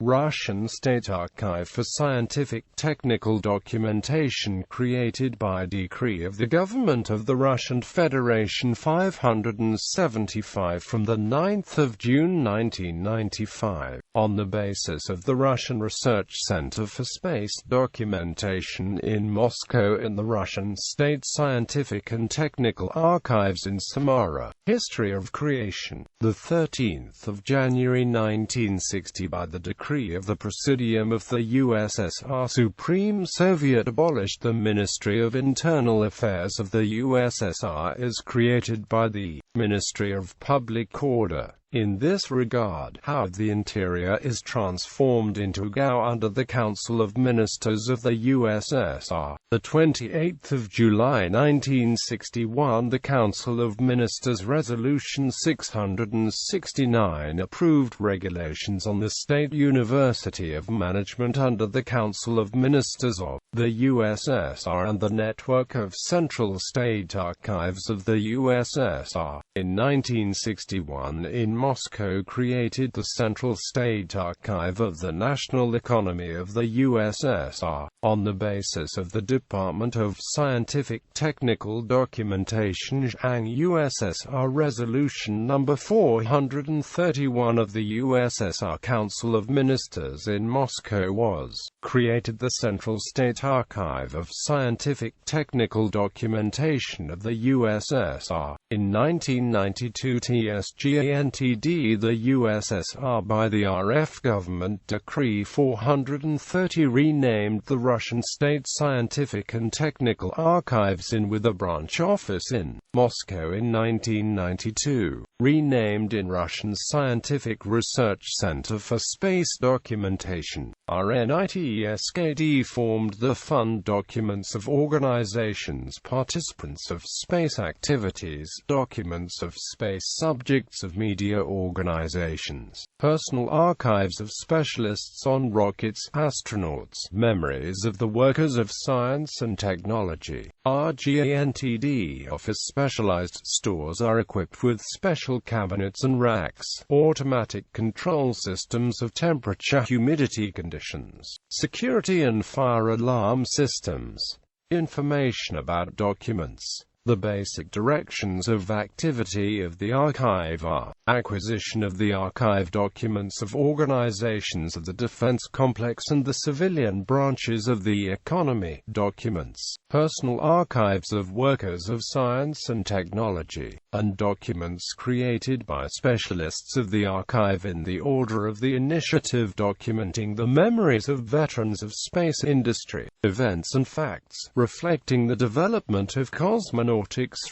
Russian State Archive for Scientific Technical Documentation, created by decree of the Government of the Russian Federation 575 from 9 June 1995, on the basis of the Russian Research Center for Space Documentation in Moscow and the Russian State Scientific and Technical Archives in Samara. History of creation. 13 January 1960, by the decree of the Presidium of the USSR, Supreme Soviet abolished the Ministry of Internal Affairs of the USSR as created by the Ministry of Public Order. In this regard, how the Interior is transformed into GAO under the Council of Ministers of the USSR. 28 July 1961, the Council of Ministers Resolution 669 approved regulations on the State University of Management under the Council of Ministers of the USSR and the network of Central State Archives of the USSR. In 1961, in Moscow, created the Central State Archive of the National Economy of the USSR, on the basis of the Department of Scientific Technical Documentation USSR Resolution No. 431 of the USSR Council of Ministers in Moscow was created the Central State Archive of Scientific Technical Documentation of the USSR. In 1992, TSGANTD, the USSR, by the RF Government Decree 430, renamed the Russian State Scientific and Technical Archives with a branch office in Moscow in 1992. Renamed in Russian Scientific Research Center for Space Documentation, RNITSKD, formed the fund documents of organizations participants of space activities, documents of space subjects of media organizations, personal archives of specialists on rockets, astronauts, memories of the workers of science and technology. RGANTD office specialized stores are equipped with special cabinets and racks, automatic control systems of temperature, humidity conditions, security and fire alarm systems. Information about documents. The basic directions of activity of the archive are: acquisition of the archive documents of organizations of the defense complex and the civilian branches of the economy, documents, personal archives of workers of science and technology, and documents created by specialists of the archive in the order of the initiative, documenting the memories of veterans of space industry, events and facts, reflecting the development of cosmonautics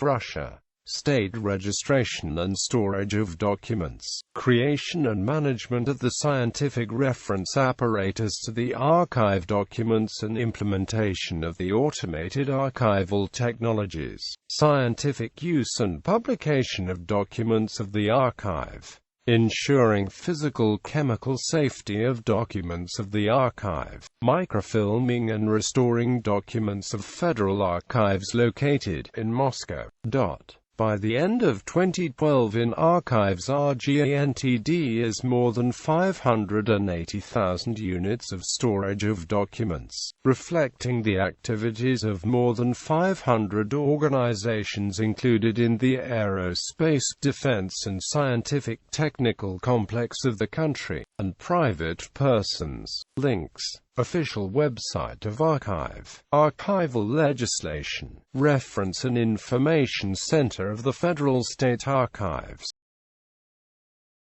Russia. State registration and storage of documents, creation and management of the scientific reference apparatus to the archive documents and implementation of the automated archival technologies, scientific use and publication of documents of the archive, ensuring physical chemical safety of documents of the archive, microfilming and restoring documents of federal archives located in Moscow. By the end of 2012, in archives RGANTD is more than 580,000 units of storage of documents, reflecting the activities of more than 500 organizations included in the aerospace, defense and scientific technical complex of the country, and private persons. Links. Official website of archive. Archival legislation. Reference and Information Center of the Federal State Archives.